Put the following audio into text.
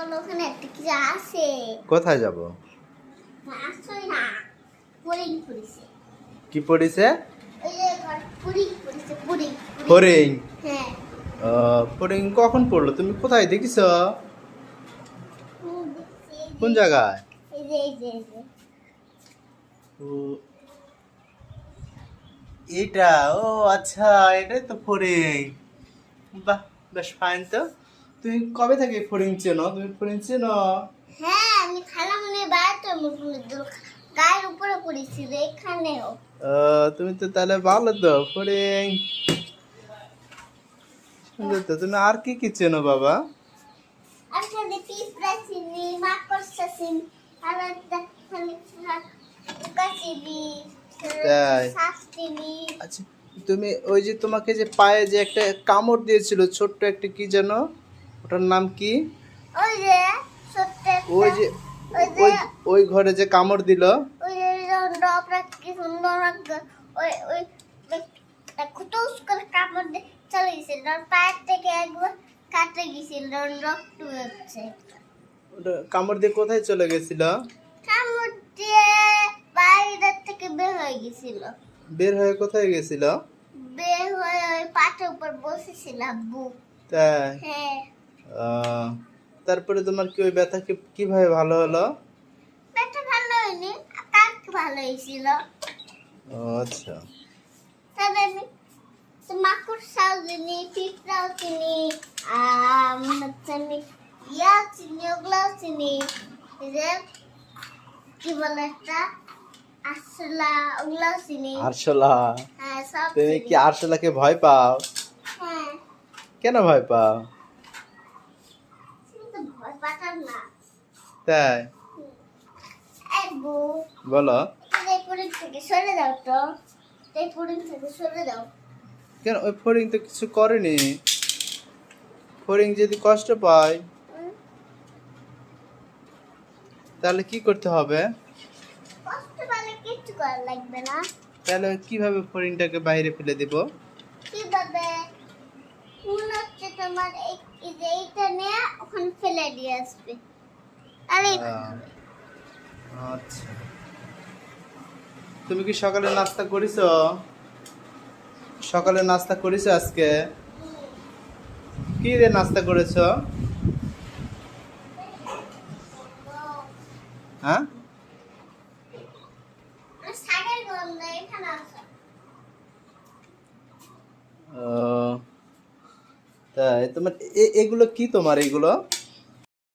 চলো ওখানে একটা কিছু আছে। কোথায় যাব? আসলে না, পুরিং পুরিছে। কি পড়িছে? ওই যে পুরিং পুরিছে, পুরিং। ফড়িং। হ্যাঁ। ফড়িং কখন পড়লো? তুমি কোথায় দেখিছো? কোন জায়গায়? এই যে এই যে এই যে ও, এটা, ও আচ্ছা, এটাই তো ফড়িং। বাহ, বেশ ফাইন তো। তুমি কবে থেকে ফড়িং চেনো? তুমি ফড়িং চেনো? হ্যাঁ, আমি খালামুনি বাড়িতে গায়ের উপরে পড়েছিল এখানেও। তুমি তো তাহলে ভালো তো ফড়িং। সুন্দর তো। তুমি আর কি কি চেনো বাবা? আর খালি পিঁপড়া চিনি, মাকড়সা চিনি, আর খালি পোকা চিনি, তাই? সাপ চিনি। আচ্ছা, তুমি ওই যে তোমাকে যে পায়ে যে একটা কামড় দিয়েছিল ছোট্ট একটা, কি যেন, ওটার নাম কি? ওই যে ছোট্ট ওই একটা, যে ওই যে ওই ওই ঘরে যে কামড় দিল। ওই যে ডবরা কি সুন্দর ওই ওই কুতুস করে কামড় দিয়ে চলে গেছিল, ওর পায়ের থেকে একবার কাটে গেছিল, রক্ত হচ্ছে। ওটা কামড় দিয়ে কোথায় চলে গেছিল? কামড় দিয়ে বাইরের থেকে বের হয়ে গেছিল। বের হয়ে কোথায় গেছিল? বের হয়ে ওই পাটের উপর বসেছিল আব্বু। তাই? হ্যাঁ। আহ, তারপরে তোমার কি ওই ব্যথা কিভাবে ভালো হলো? পেটটা ভালো হয়নি, কাক ভালো হয়েছিল। ও আচ্ছা। তবে আমি তো মাকড়সাও চিনি, পিঁপড়াও চিনি, হচ্ছে আমি চিনি, ওগুলাও চিনি। এই যে কি বলে একটা আরশোলা, ওগুলাও চিনি। আরশোলা? হ্যাঁ, সব তুমি চিনি। কি আরশোলাকে ভয় পাও? হ্যাঁ, কেন ভয় পাও? তুমি তো ভয় পাঠার না। তাই? এই বউ, বলো। এই পুরিং থেকে সরে যাও তো, এই পুরিং থেকে সরে যাও। কেন? ওই ফড়িং তো কিছু করেনি। ফড়িং যদি কষ্ট পায় হুম, তাহলে কি করতে হবে? কষ্ট পেলে কিচ্ছু করা লাগবে না। তাহলে কিভাবে ফড়িংটাকে বাইরে ফেলে দিব? কিভাবে? মনে হচ্ছে তোমার এই যে এইটা নিয়ে ওখানে ফেলে দিয়ে আসবে। আরে আচ্ছা, তুমি কি সকালে নাস্তা করেছো? সকালে নাস্তা করেছো আজকে? কি রে নাস্তা করেছো? হ্যাঁ? শাকের গন্ধ এখানে আছে। ও, তাই? তোমার এগুলো কি, তোমার এগুলো?